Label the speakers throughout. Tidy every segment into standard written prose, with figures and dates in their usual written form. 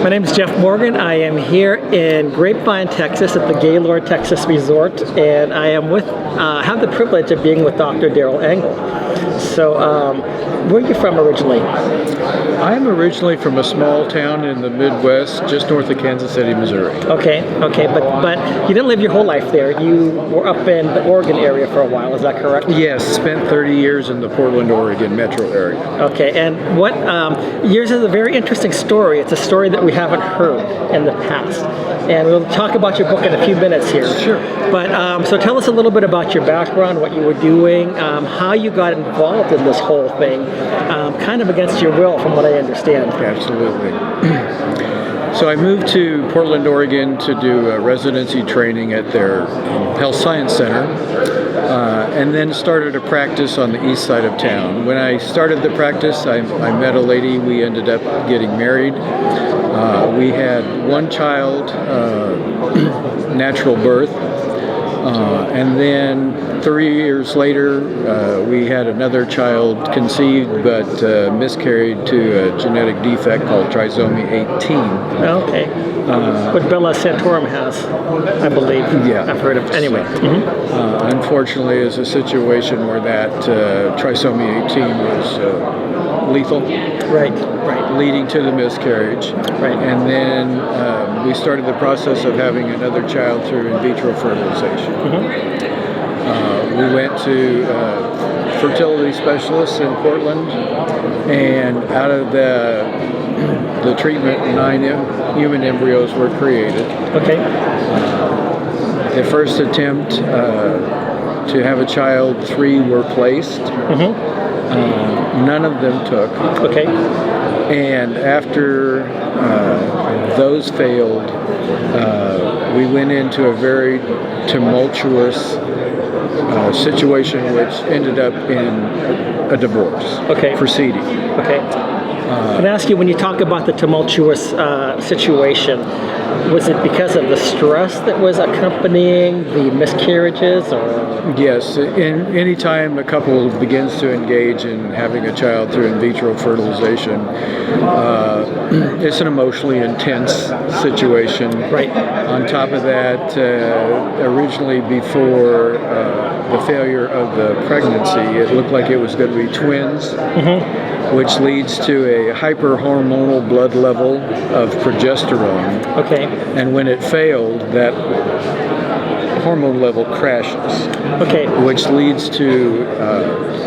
Speaker 1: My name is Jeff Morgan. I am here in Grapevine, Texas at the Gaylord Texas Resort, and I am have the privilege of being with Dr. Darrell Angle. So, where are you from originally?
Speaker 2: I'm originally from a small town in the Midwest, just north of Kansas City, Missouri.
Speaker 1: Okay, but you didn't live your whole life there. You were up in the Oregon area for a while, is that correct?
Speaker 2: Yes, spent 30 years in the Portland, Oregon metro area.
Speaker 1: Okay, and what, yours is a very interesting story. It's a story that we haven't heard in the past. And we'll talk about your book in a few minutes here.
Speaker 2: Sure.
Speaker 1: But, so tell us a little bit about your background, what you were doing, how you got involved in this whole thing, kind of against your will from what I understand.
Speaker 2: Absolutely. So I moved to Portland, Oregon to do residency training at their health science center, and then started a practice on the east side of town. When I started the practice, I met a lady. We ended up getting married. We had one child, natural birth, and then 3 years later, we had another child conceived but miscarried to a genetic defect called trisomy 18.
Speaker 1: Okay. What Bella Santorum has, I believe.
Speaker 2: Yeah.
Speaker 1: I've heard of. Anyway.
Speaker 2: Unfortunately, is a situation where that trisomy 18 was lethal.
Speaker 1: Right.
Speaker 2: Leading to the miscarriage.
Speaker 1: Right.
Speaker 2: And then we started the process of having another child through in vitro fertilization. We went to fertility specialists in Portland, and out of the treatment, 9 human embryos were created.
Speaker 1: Okay.
Speaker 2: The first attempt to have a child, 3 were placed. None of them took.
Speaker 1: Okay.
Speaker 2: And after those failed, we went into a very tumultuous situation which ended up in a divorce proceeding.
Speaker 1: Okay. Can I ask you, when you talk about the tumultuous situation, was it because of the stress that was accompanying the miscarriages, or?
Speaker 2: Yes. Any time a couple begins to engage in having a child through in vitro fertilization, it's an emotionally intense situation.
Speaker 1: Right.
Speaker 2: On top of that, originally before the failure of the pregnancy, it looked like it was going to be twins, which leads to a hyperhormonal blood level of progesterone.
Speaker 1: Okay.
Speaker 2: And when it failed, that hormone level crashes.
Speaker 1: Okay.
Speaker 2: Which leads to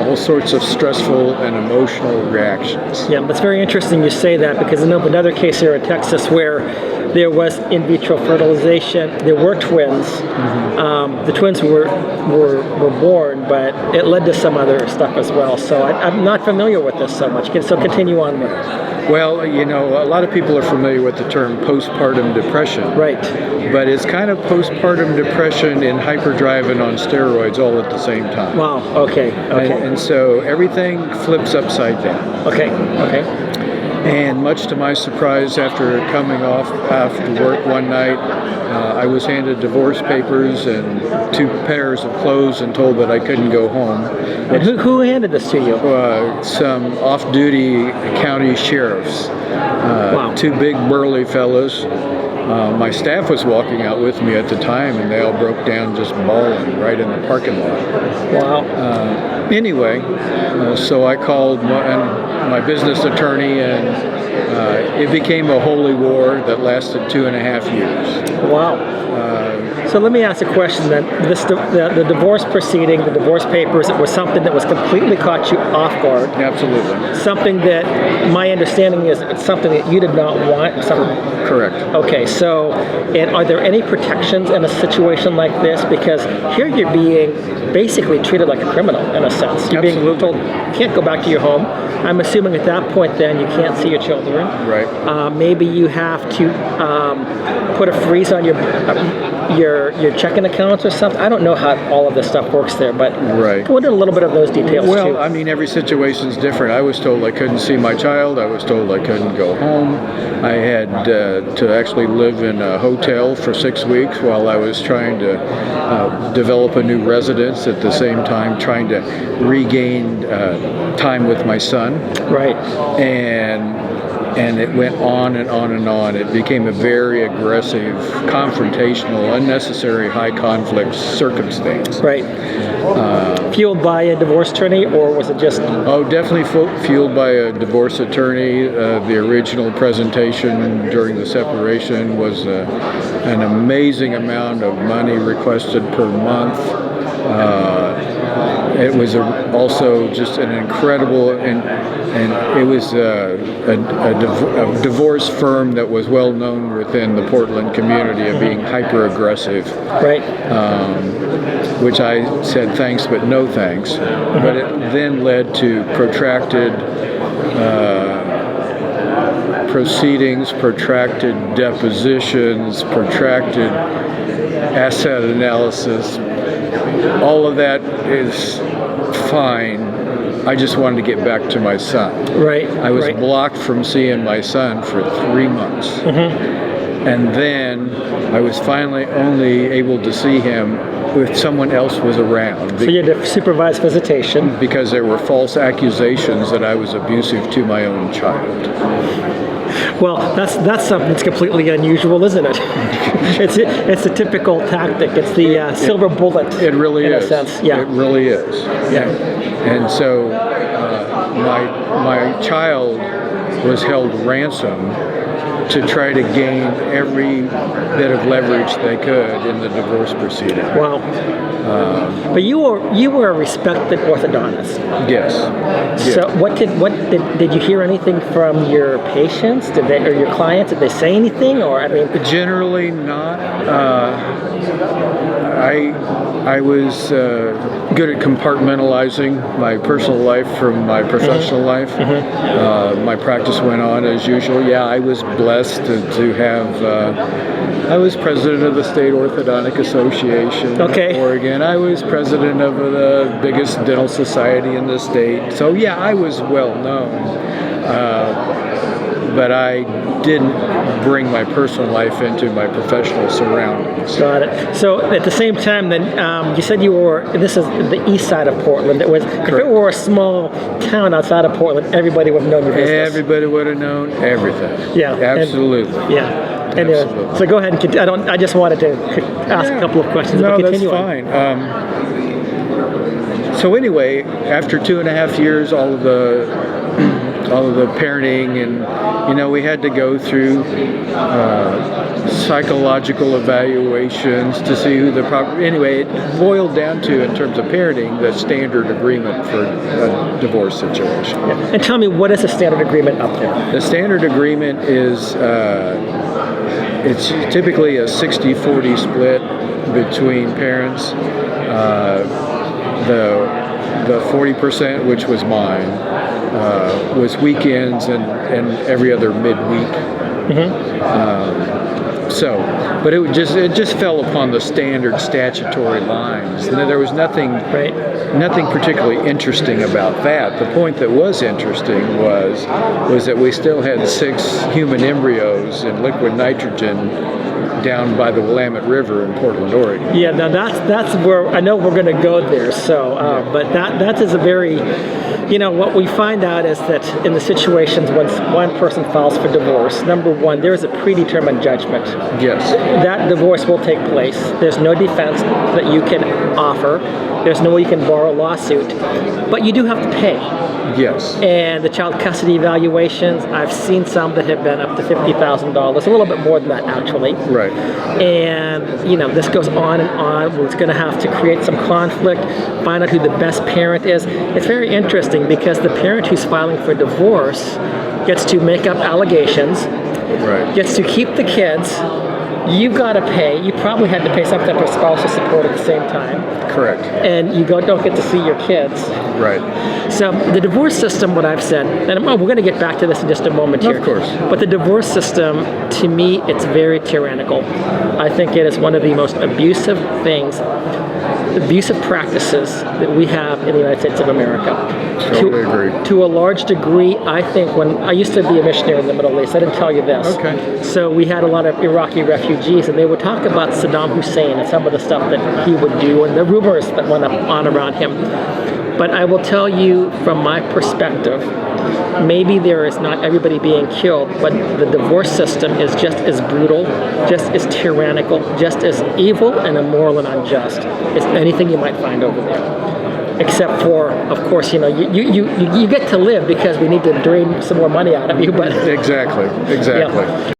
Speaker 2: all sorts of stressful and emotional reactions.
Speaker 1: Yeah, that's very interesting you say that, because I know of another case here in Texas where there was in vitro fertilization. There were twins. The twins were born, but it led to some other stuff as well. So I'm not familiar with this so much. So continue on with it.
Speaker 2: Well, you know, a lot of people are familiar with the term postpartum depression.
Speaker 1: Right.
Speaker 2: But it's kind of postpartum depression in hyperdrive and on steroids all at the same time.
Speaker 1: Wow. Okay.
Speaker 2: And so everything flips upside down.
Speaker 1: Okay.
Speaker 2: And much to my surprise, after coming off after work one night, I was handed divorce papers and 2 pairs of clothes and told that I couldn't go home.
Speaker 1: And who handed this to you?
Speaker 2: Some off-duty county sheriffs.
Speaker 1: Wow. 2
Speaker 2: big burly fellows. My staff was walking out with me at the time, and they all broke down just bawling right in the parking lot.
Speaker 1: Wow.
Speaker 2: Anyway, so I called my business attorney, and it became a holy war that lasted 2.5 years.
Speaker 1: Wow. So let me ask a question then. The divorce proceeding, the divorce papers, it was something that was completely caught you off guard.
Speaker 2: Absolutely.
Speaker 1: Something that my understanding is it's something that you did not want.
Speaker 2: Correct.
Speaker 1: Okay, so, and are there any protections in a situation like this? Because here you're being basically treated like a criminal in a sense. You're being told you can't go back to your home. I'm assuming at that point then you can't see your children.
Speaker 2: Right.
Speaker 1: Maybe you have to put a freeze on your checking accounts or something. I don't know how all of this stuff works there, but go into a little bit of those details too.
Speaker 2: Well, I mean, every situation's different. I was told I couldn't see my child. I was told I couldn't go home. I had to actually live in a hotel for 6 weeks while I was trying to develop a new residence, at the same time trying to regain time with my son.
Speaker 1: Right.
Speaker 2: And and it went on and on and on. It became a very aggressive, confrontational, unnecessary high conflict circumstance.
Speaker 1: Right. Fueled by a divorce attorney, or was it just?
Speaker 2: Oh, definitely fueled by a divorce attorney. The original presentation during the separation was an amazing amount of money requested per month. It was also just an incredible, and it was a divorce firm that was well known within the Portland community of being hyper aggressive.
Speaker 1: Right.
Speaker 2: Which I said thanks, but no thanks. But it then led to protracted proceedings, protracted depositions, protracted asset analysis. All of that is fine. I just wanted to get back to my son.
Speaker 1: Right.
Speaker 2: I was blocked from seeing my son for 3 months. And then I was finally only able to see him if someone else was around.
Speaker 1: So you had to supervise visitation.
Speaker 2: Because there were false accusations that I was abusive to my own child.
Speaker 1: Well, that's something that's completely unusual, isn't it? It's a typical tactic. It's the silver bullet.
Speaker 2: It really
Speaker 1: is.
Speaker 2: In
Speaker 1: a sense, yeah.
Speaker 2: It really is.
Speaker 1: Yeah.
Speaker 2: And so my child was held ransom to try to gain every bit of leverage they could in the divorce proceeding.
Speaker 1: Wow. But you were a respected orthodontist.
Speaker 2: Yes.
Speaker 1: So what did you hear anything from your patients? Or your clients? Did they say anything? Or I mean,
Speaker 2: generally not. I was good at compartmentalizing my personal life from my professional life. My practice went on as usual. Yeah, I was blessed to have. I was president of the State Orthodontic Association of Oregon. I was president of the biggest dental society in the state. So yeah, I was well known. But I didn't bring my personal life into my professional surroundings.
Speaker 1: Got it. So at the same time, then you said this is the east side of Portland. If it were a small town outside of Portland, everybody would have known your business.
Speaker 2: Everybody would have known everything.
Speaker 1: Yeah,
Speaker 2: absolutely.
Speaker 1: And so go ahead and continue. I just wanted to ask a couple of questions.
Speaker 2: No,
Speaker 1: but
Speaker 2: that's fine. So anyway, after 2.5 years, all of the parenting, and we had to go through psychological evaluations to see who the proper. Anyway, it boiled down to, in terms of parenting, the standard agreement for a divorce situation.
Speaker 1: Yeah. And tell me, what is a standard agreement up there?
Speaker 2: The standard agreement is it's typically a 60-40 split between parents. The 40%, which was mine, was weekends and every other midweek. But it just fell upon the standard statutory lines. And there was nothing particularly interesting about that. The point that was interesting was that we still had 6 human embryos in liquid nitrogen down by the Willamette River in Portland, Oregon.
Speaker 1: Yeah, now that's where I know we're going to go there. So, but that is a very, what we find out is that in the situations when one person files for divorce, number one, there is a predetermined judgment.
Speaker 2: Yes.
Speaker 1: That divorce will take place. There's no defense that you can offer. There's no way you can bar a lawsuit, but you do have to pay.
Speaker 2: Yes.
Speaker 1: And the child custody evaluations, I've seen some that have been up to $50,000, a little bit more than that actually.
Speaker 2: Right.
Speaker 1: And, this goes on and on. It's going to have to create some conflict, find out who the best parent is. It's very interesting because the parent who's filing for divorce gets to make up allegations, gets to keep the kids. You've got to pay. You probably had to pay some type of spousal support at the same time.
Speaker 2: Correct.
Speaker 1: And you don't get to see your kids.
Speaker 2: Right.
Speaker 1: So the divorce system, what I've said, and we're going to get back to this in just a moment here.
Speaker 2: Of course.
Speaker 1: But the divorce system, to me, it's very tyrannical. I think it is one of the most abusive practices that we have in the United States of America.
Speaker 2: Totally agree.
Speaker 1: To a large degree, I think when I used to be a missionary in the Middle East, I didn't tell you this.
Speaker 2: Okay.
Speaker 1: So we had a lot of Iraqi refugees, and they would talk about Saddam Hussein and some of the stuff that he would do and the rumors that went on around him. But I will tell you from my perspective, maybe there is not everybody being killed, but the divorce system is just as brutal, just as tyrannical, just as evil and immoral and unjust as anything you might find over there. Except for, of course, you get to live because we need to drain some more money out of you. But
Speaker 2: Exactly.
Speaker 1: yeah.